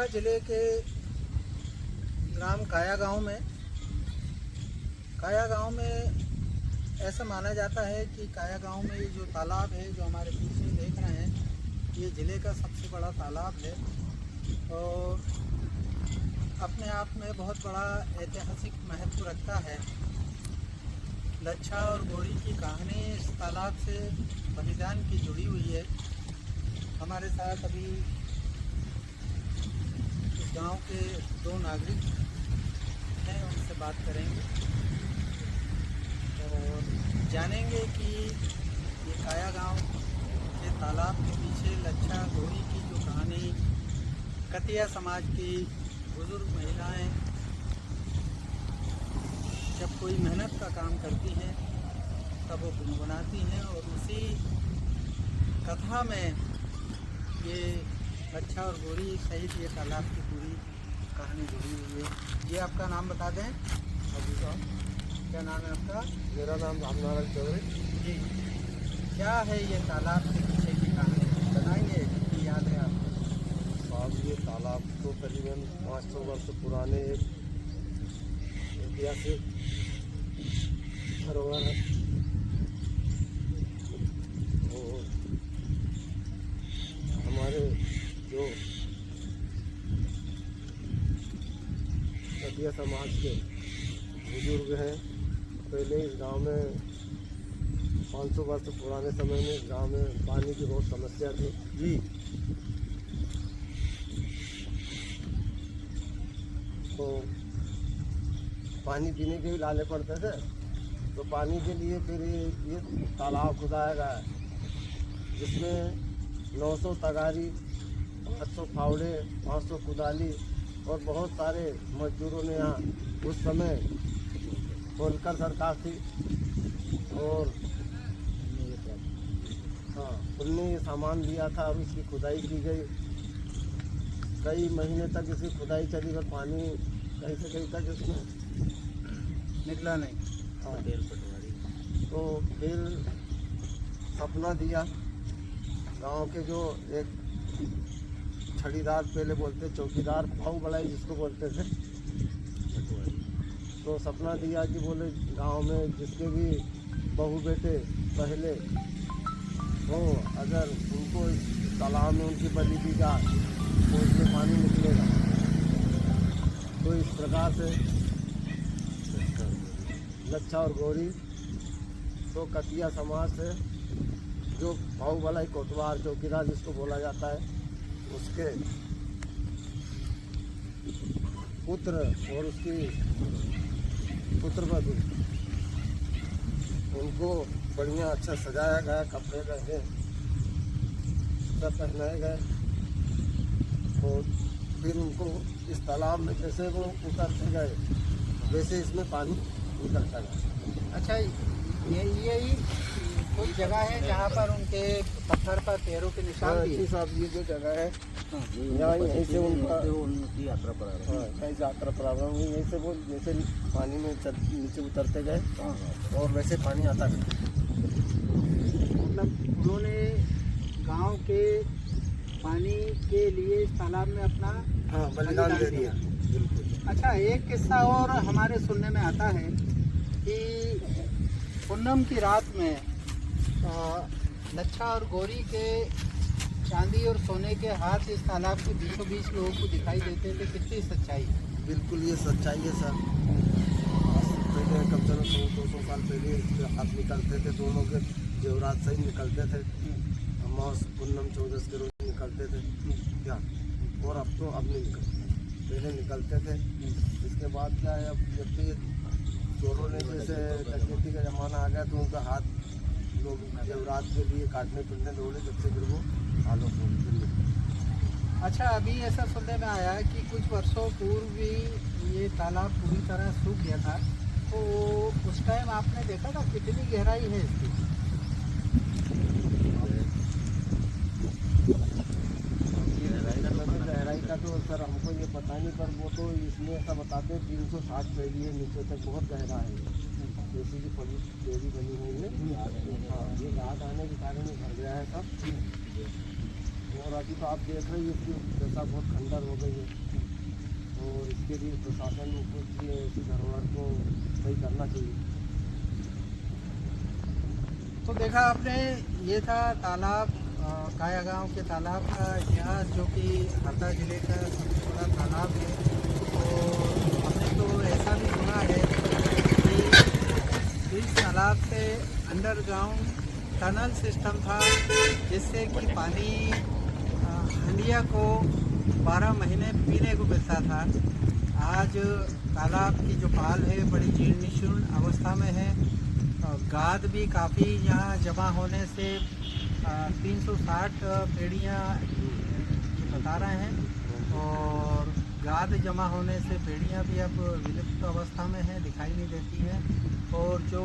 नवादा जिले के ग्राम काया गांव में ऐसा माना जाता है कि काया गांव में ये जो तालाब है जो हमारे पीछे देख रहे हैं, ये ज़िले का सबसे बड़ा तालाब है और अपने आप में बहुत बड़ा ऐतिहासिक महत्व रखता है। लच्छा और गोरी की कहानी इस तालाब से बलिदान की जुड़ी हुई है। हमारे साथ अभी इस गांव के दो नागरिक हैं, उनसे बात करेंगे और जानेंगे कि ये काया गांव के तालाब के पीछे लच्छा गोरी की जो कहानी, कतिया समाज की बुजुर्ग महिलाएं जब कोई मेहनत का काम करती हैं तब वो गुनगुनाती हैं और उसी कथा में ये लच्छा और गोरी सहित ये तालाब की पूरी कहानी जुड़ी हुई है। ये आपका नाम बता दें। अभी साहब, क्या नाम है आपका? मेरा नाम रामनारायण चौधरी जी। क्या है ये तालाब के पीछे की कहानी, बताएंगे? कितनी याद है आपको? साहब, ये तालाब तो करीबन 500 वर्ष पुराने एक ऐतिहासिक धरोहर है और हमारे जो कतिया समाज के बुजुर्ग हैं, पहले इस गांव में 500 वर्ष पुराने समय में इस गांव में पानी की बहुत समस्या थी जी। तो पानी पीने के भी लाले पड़ते थे, तो पानी के लिए फिर ये तालाब खुदाया गया जिसमें 900 तगारी, 500 फावड़े, 500 कुदाली और बहुत सारे मजदूरों ने यहाँ उस समय होलकर सरकार थी और हाँ, उनने ये सामान दिया था और इसकी खुदाई की गई। कई महीने तक इसकी खुदाई चली पर पानी कहीं से कहीं तक इसमें निकला नहीं। हाँ, तो फिर सपना दिया गांव के जो एक छड़ीदार, पहले बोलते चौकीदार, भाऊ बड़ाई जिसको बोलते थे, तो सपना दिया कि बोले गांव में जिसके भी बहू बेटे पहले हो, अगर उनको इस तालाब में उनकी बलि दी जाए तो उसमें पानी निकलेगा। तो इस प्रकार से लच्छा और गोरी तो कतिया समाज से जो भाऊ भलाई कोतवार चौकीदार जिसको बोला जाता है, उसके पुत्र और उसकी पुत्रवधू, उनको बढ़िया अच्छा सजाया गया, कपड़े गए सब पहनाए गए और फिर उनको इस तालाब में जैसे वो उतरते गए वैसे इसमें पानी निकलता गया। अच्छा, यही कोई जगह है जहाँ पर उनके पत्थर पर पैरों के निशान भी हैं? साहब, ये जो जगह है यहाँ यहीं से उनकी यात्रा प्रारंभ हुई। यहीं से वो जैसे पानी में नीचे उतरते गए और वैसे पानी आता गया। मतलब उन्होंने गांव के पानी के लिए इस तालाब में अपना बलिदान दे दिया। बिल्कुल। अच्छा, एक किस्सा और हमारे सुनने में आता है कि पूनम की रात में लच्छा और गोरी के चांदी और सोने के हाथ इस तालाब के बीचों बीच लोगों को दिखाई देते थे। कितनी सच्चाई? बिल्कुल ये सच्चाई है सर। पहले कम से कम 100-200 साल पहले इसके हाथ निकलते थे, दोनों के जेवरात से ही निकलते थे। अमावस पूनम चौदस के रोज निकलते थे क्या, और अब तो अब नहीं निकलते, पहले निकलते थे। इसके बाद क्या है, अब जब ये चोरों ने जैसे डकैती का ज़माना आ गया तो उनका हाथ लोग जेवरात के लिए काटने पीटने दौड़े, जब से फिर वो आलोक हो गए। अच्छा, अभी ऐसा सुनने में आया है कि कुछ वर्षों पूर्व भी ये तालाब पूरी तरह सूख गया था, तो उस टाइम आपने देखा था कितनी गहराई है इसकी? गहराई का तो सर हमको ये पता नहीं, पर वो तो इसमें ऐसा बताते हैं 360 पैड़ी है नीचे तक, बहुत गहरा है। जैसे कि पुलिस देवी बनी हुई है, हाँ, ये घाट आने के कारण भर गया है सब। और अभी तो आप देख रहे हैं कि दशा बहुत खंडर हो गई है, और इसके लिए प्रशासन को ये ऐसी धरोहर को सही करना चाहिए। तो देखा आपने, ये था तालाब काया गांव के तालाब का इतिहास, जो कि हरदा जिले का सबसे बड़ा तालाब है। और हमने तो ऐसा भी सुना है कि इस तालाब से अंडरग्राउंड टनल सिस्टम था, जिससे कि पानी हंडिया को 12 महीने पीने को मिलता था। आज तालाब की जो पाल है बड़ी जीर्ण शीर्ण अवस्था में है। गाद भी काफ़ी यहाँ जमा होने से 360 पेड़ियाँ बता रहे हैं, और गाद जमा होने से पेड़ियाँ भी अब विलुप्त अवस्था में है, दिखाई नहीं देती हैं। और जो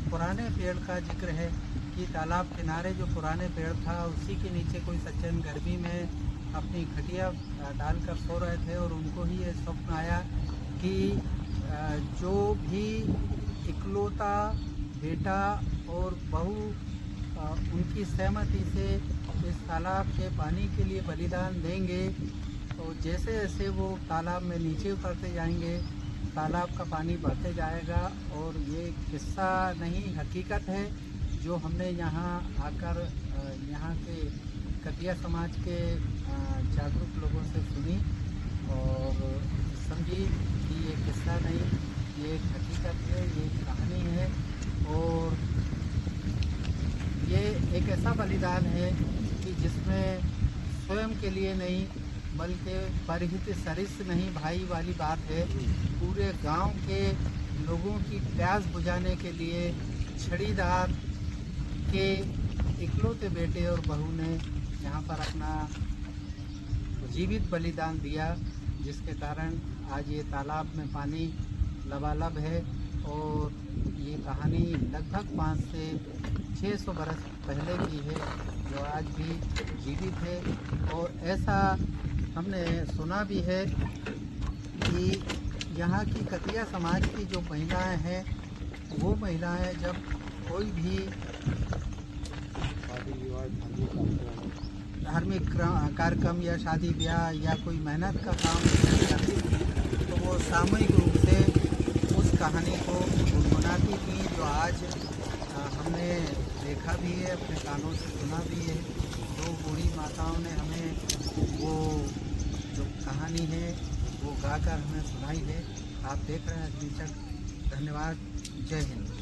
पुराने पेड़ का जिक्र है कि तालाब किनारे जो पुराने पेड़ था, उसी के नीचे कोई सज्जन गर्मी में अपनी खटिया डालकर सो रहे थे, और उनको ही ये स्वप्न आया कि जो भी इकलौता बेटा और बहू उनकी सहमति से इस तालाब के पानी के लिए बलिदान देंगे, तो जैसे जैसे वो तालाब में नीचे उतरते जाएंगे, तालाब का पानी बढ़ते जाएगा। और ये किस्सा नहीं, हकीकत है, जो हमने यहाँ आकर यहाँ के कटिया समाज के जागरूक लोगों से सुनी और समझी कि ये किस्सा नहीं, ये एक हकीकत है, ये एक कहानी है। और ये एक ऐसा बलिदान है कि जिसमें स्वयं के लिए नहीं, बल्कि परहित सरिस नहीं भाई वाली बात है। पूरे गांव के लोगों की प्यास बुझाने के लिए छड़ीदार के इकलौते बेटे और बहू ने यहाँ पर अपना जीवित बलिदान दिया, जिसके कारण आज ये तालाब में पानी लबालब है। और ये कहानी लगभग 500 से 600 बरस पहले की है, जो आज भी जीवित है। और ऐसा हमने सुना भी है कि यहाँ की कतिया समाज की जो महिलाएं हैं, वो महिलाएं जब कोई भी धार्मिक कार्यक्रम या शादी ब्याह या कोई मेहनत का काम करती थी, तो वो सामूहिक रूप से उस कहानी को गुनगुनाती थी, जो आज हमने देखा भी है, अपने कानों से सुना भी है। दो बूढ़ी माताओं ने हमें वो जो कहानी है वो गाकर हमें सुनाई है। आप देख रहे हैं अग्निचक्र। धन्यवाद। जय हिंद।